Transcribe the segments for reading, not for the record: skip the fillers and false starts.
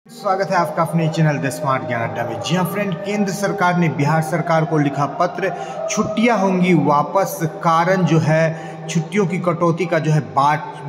स्वागत है आपका अपने चैनल द स्मार्ट ज्ञान अड्डा में। जी हाँ फ्रेंड, केंद्र सरकार ने बिहार सरकार को लिखा पत्र, छुट्टियां होंगी वापस, कारण जो है छुट्टियों की कटौती का जो है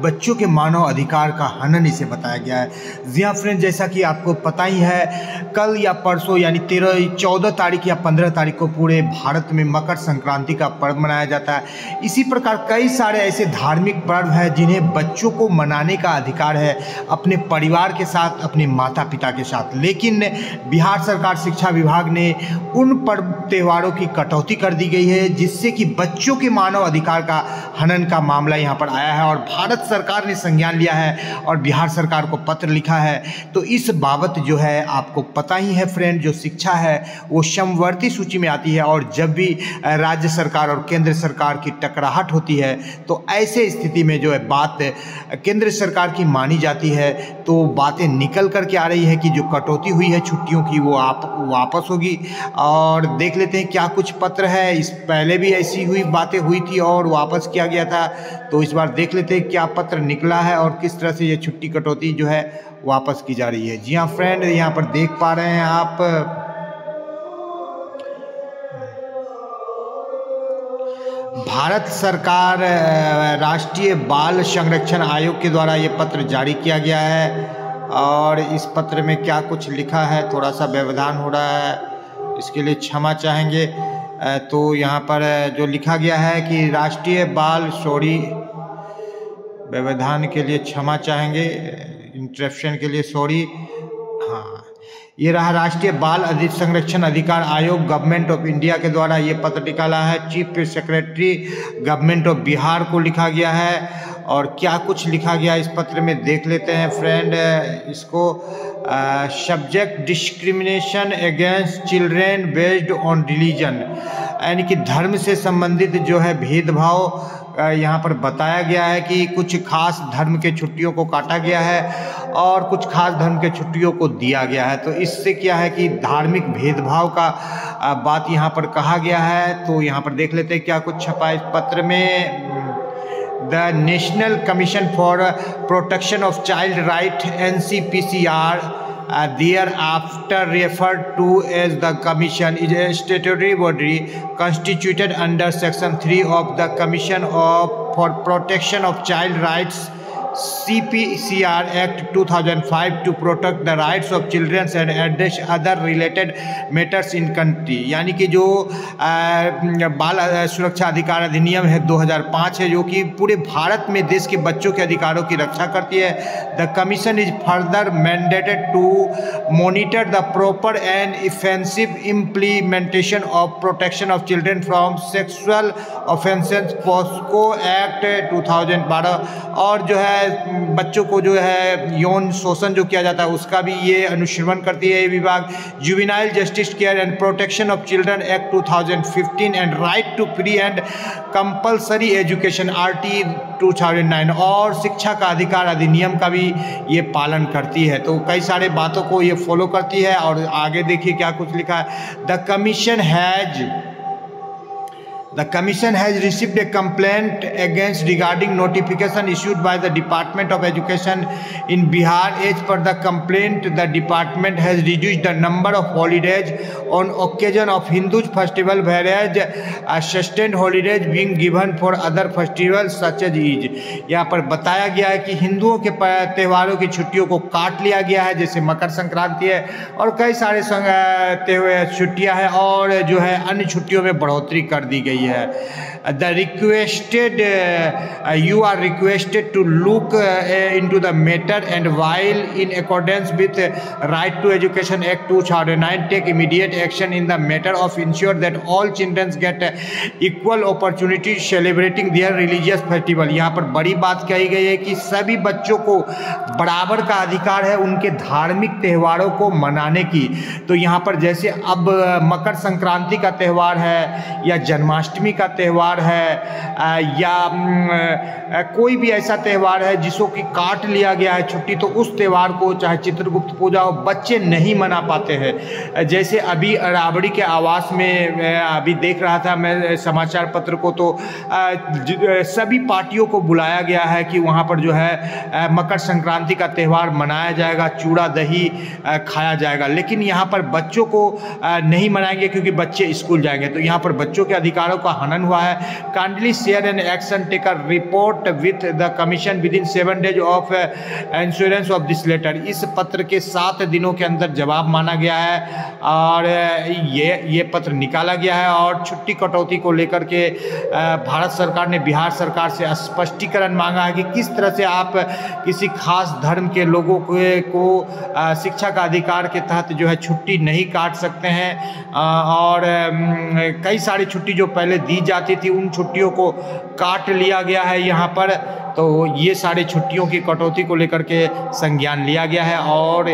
बच्चों के मानव अधिकार का हनन इसे बताया गया है। जी हाँ फ्रेंड, जैसा कि आपको पता ही है, कल या परसों यानी 14 तारीख या 15 तारीख को पूरे भारत में मकर संक्रांति का पर्व मनाया जाता है। इसी प्रकार कई सारे ऐसे धार्मिक पर्व हैं जिन्हें बच्चों को मनाने का अधिकार है अपने परिवार के साथ, अपने माता पिता के साथ। लेकिन बिहार सरकार शिक्षा विभाग ने उन पर्व त्योहारों की कटौती कर दी गई है, जिससे कि बच्चों के मानव अधिकार का हनन का मामला यहाँ पर आया है और भारत सरकार ने संज्ञान लिया है और बिहार सरकार को पत्र लिखा है। तो इस बाबत जो है आपको पता ही है फ्रेंड, जो शिक्षा है वो समवर्ती सूची में आती है और जब भी राज्य सरकार और केंद्र सरकार की टकराहट होती है तो ऐसे स्थिति में जो है बात केंद्र सरकार की मानी जाती है। तो बातें निकल कर के आ रही है कि जो कटौती हुई है छुट्टियों की वो वापस होगी। और देख लेते हैं क्या कुछ पत्र है। इस पहले भी ऐसी बातें हुई थी और वापस किया गया था, तो इस बार देख लेते हैं क्या पत्र निकला है और किस तरह से ये छुट्टी कटौती जो है वापस की जा रही है। जी हाँ फ्रेंड, यहाँ पर देख पा रहे हैं आप, भारत सरकार राष्ट्रीय बाल संरक्षण आयोग के द्वारा ये पत्र जारी किया गया है और इस पत्र में क्या कुछ लिखा है, थोड़ा सा व्यवधान हो रहा है, इसके लिए क्षमा चाहेंगे। तो यहाँ पर जो लिखा गया है कि राष्ट्रीय बाल व्यवधान के लिए क्षमा चाहेंगे, इंटरप्शन के लिए सॉरी। हाँ, ये रहा राष्ट्रीय बाल संरक्षण अधिकार आयोग गवर्नमेंट ऑफ इंडिया के द्वारा ये पत्र निकाला है। Chief secretary government of Bihar को लिखा गया है और क्या कुछ लिखा गया इस पत्र में देख लेते हैं फ्रेंड। इसको subject discrimination against children based on religion, यानी कि धर्म से संबंधित जो है भेदभाव यहाँ पर बताया गया है कि कुछ खास धर्म के छुट्टियों को काटा गया है और कुछ खास धर्म के छुट्टियों को दिया गया है। तो इससे क्या है कि धार्मिक भेदभाव का बात यहाँ पर कहा गया है। तो यहाँ पर देख लेते हैं क्या कुछ छपा इस पत्र में। The National Commission for Protection of Child Rights (NCPCR), thereafter referred to as the Commission, is a statutory body constituted under Section 3 of the Commission for Protection of Child Rights CPCR Act 2005 to protect the rights of children and address other related matters in country। यानी कि जो बाल सुरक्षा अधिकार अधिनियम है 2005 है, जो कि पूरे भारत में देश के बच्चों के अधिकारों की रक्षा करती है। The commission is further mandated to monitor the proper and इफेंसिव implementation of protection of children from sexual offences POCSO act 2012, और जो है बच्चों को जो है यौन शोषण जो किया जाता है उसका भी ये अनुश्रवण करती है ये विभाग। Juvenile justice care and protection of children act 2015 and right to free and compulsory education RT 2009 और शिक्षा का अधिकार अधिनियम का भी ये पालन करती है। तो कई सारे बातों को ये फॉलो करती है। और आगे देखिए क्या कुछ लिखा है। The Commission has received a complaint against regarding notification issued by the Department of Education in Bihar. As per the complaint, the department has reduced the number of holidays on occasion of Hindu festival, whereas sustained holidays being given for other festivals such as Eid। यहाँ पर बताया गया है कि हिंदुओं के त्योहारों की छुट्टियों को काट लिया गया है, जैसे मकर संक्रांति है और कई सारे छुट्टियाँ हैं और जो है अन्य छुट्टियों में बढ़ोतरी कर दी गई है। You are requested to look into the matter and while in accordance with Right to Education Act 2009 take immediate action in the matter of ensure that all children get equal opportunity celebrating their religious festival। यहाँ पर बड़ी बात कही गई है कि सभी बच्चों को बराबर का अधिकार है उनके धार्मिक त्योहारों को मनाने की। तो यहाँ पर जैसे अब मकर संक्रांति का त्यौहार है या जन्माष्टमी जन्माष्टमी का त्यौहार है या कोई भी ऐसा त्यौहार है जिसको कि काट लिया गया है छुट्टी, तो उस त्यौहार को चाहे चित्रगुप्त पूजा हो बच्चे नहीं मना पाते हैं। जैसे अभी राबड़ी के आवास में अभी देख रहा था मैं समाचार पत्र को, तो सभी पार्टियों को बुलाया गया है कि वहाँ पर जो है मकर संक्रांति का त्यौहार मनाया जाएगा, चूड़ा दही खाया जाएगा, लेकिन यहाँ पर बच्चों को नहीं मनाएंगे क्योंकि बच्चे स्कूल जाएंगे। तो यहाँ पर बच्चों के अधिकारों का हनन हुआ है। Kindly share an action, take a report with the commission within 7 days of insurance of this letter. इस पत्र के 7 दिनों के अंदर जवाब माना गया है और ये पत्र निकाला गया है। और छुट्टी कटौती को लेकर के भारत सरकार ने बिहार सरकार से स्पष्टीकरण मांगा है कि किस तरह से आप किसी खास धर्म के लोगों को शिक्षा का अधिकार के तहत जो है छुट्टी नहीं काट सकते हैं। और कई सारी छुट्टी जो पहले दी जाती थी उन छुट्टियों को काट लिया गया है यहाँ पर। तो ये सारी छुट्टियों की कटौती को लेकर के संज्ञान लिया गया है और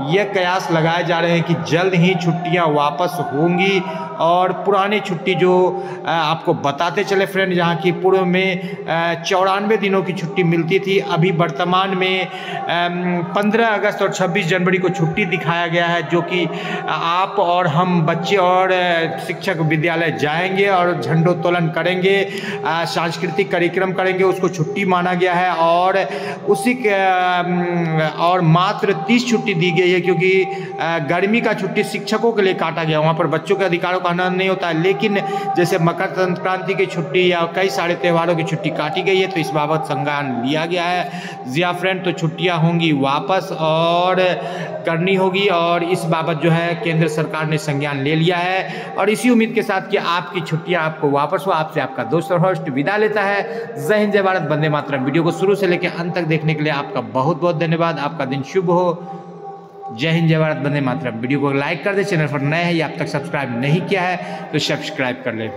ये कयास लगाए जा रहे हैं कि जल्द ही छुट्टियां वापस होंगी। और पुरानी छुट्टी जो आपको बताते चले फ्रेंड, जहां की पूर्व में 94 दिनों की छुट्टी मिलती थी, अभी वर्तमान में 15 अगस्त और 26 जनवरी को छुट्टी दिखाया गया है, जो कि आप और हम बच्चे और शिक्षक विद्यालय जाएंगे और झंडोत्तोलन करेंगे, सांस्कृतिक कार्यक्रम करेंगे, उसको छुट्टी माना गया है। और उसी और मात्र 30 छुट्टी दी गई है क्योंकि गर्मी का छुट्टी शिक्षकों के लिए काटा गया, वहाँ पर बच्चों के अधिकारों का हनन नहीं होता है। लेकिन जैसे मकर संक्रांति की छुट्टी या कई सारे त्योहारों की छुट्टी काटी गई है, तो इस बाबत संज्ञान लिया गया है। जिया फ्रेंड, तो छुट्टियाँ होंगी वापस और करनी होगी और इस बाबत जो है केंद्र सरकार ने संज्ञान ले लिया है। और इसी उम्मीद के साथ कि आपकी छुट्टियाँ आपको वापस हो, आपसे आपका दोस्त और होस्ट विदा लेता है। जय हिंद, जय भारत, वंदे मातरम। वीडियो को शुरू से लेकर अंत तक देखने के लिए आपका बहुत बहुत धन्यवाद। आपका दिन शुभ हो। जय हिंद, जय भारत, वंदे मातरम। वीडियो को लाइक कर दे, चैनल पर नए हैं या अब तक सब्सक्राइब नहीं किया है तो सब्सक्राइब कर ले।